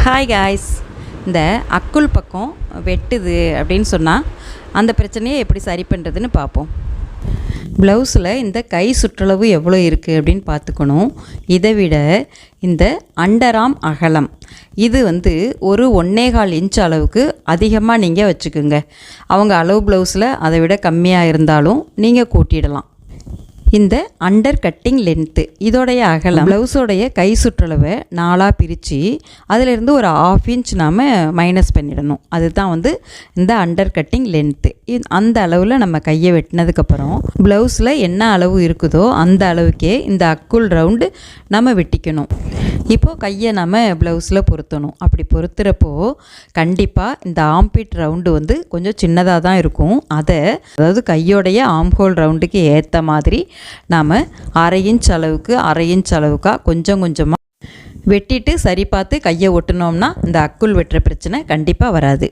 Hi guys, இந்த அக்குள் பக்கம் வெட்டுது அப்படின்னு சொன்னால் அந்த பிரச்சனையை எப்படி சரி பண்ணுறதுன்னு பார்ப்போம். ப்ளவுஸில் இந்த கை சுற்றளவு எவ்வளோ இருக்குது அப்படின்னு பார்த்துக்கணும். இதை விட இந்த அண்டராம் அகலம் இது ஒரு 1.25 இன்ச் அளவுக்கு அதிகமாக நீங்கள் வச்சுக்கோங்க. அவங்க அளவு ப்ளவுஸில் அதை விட கம்மியாக இருந்தாலும் நீங்கள் கூட்டிடலாம். இந்த அண்டர் கட்டிங் லென்த்து இதோடைய அகலம் ப்ளவுஸோடைய கை சுற்றளவை 4ஆக பிரித்து அதிலிருந்து ஒரு 1/2 இன்ச் நாம் மைனஸ் பண்ணிடணும். அதுதான் இந்த அண்டர் கட்டிங் லென்த்து. அந்த அளவில் நம்ம கையை வெட்டினதுக்கப்புறம் ப்ளவுஸில் என்ன அளவு இருக்குதோ அந்த அளவுக்கே இந்த அக்குள் ரவுண்டு நம்ம வெட்டிக்கணும். இப்போது கையை நம்ம ப்ளவுஸில் பொருத்தணும். அப்படி பொருத்துகிறப்போ கண்டிப்பாக இந்த ஆம்பிட் ரவுண்டு கொஞ்சம் சின்னதாக தான் இருக்கும். அதாவது கையோடைய ஆம்ஹோல் ரவுண்டுக்கு ஏற்ற மாதிரி நாம் 1/2 இன்ச் அளவுக்காக கொஞ்சம் கொஞ்சமாக வெட்டிட்டு சரி பார்த்து கையை ஒட்டினோம்னா இந்த அக்குள் வெட்டுற பிரச்சனை கண்டிப்பாக வராது.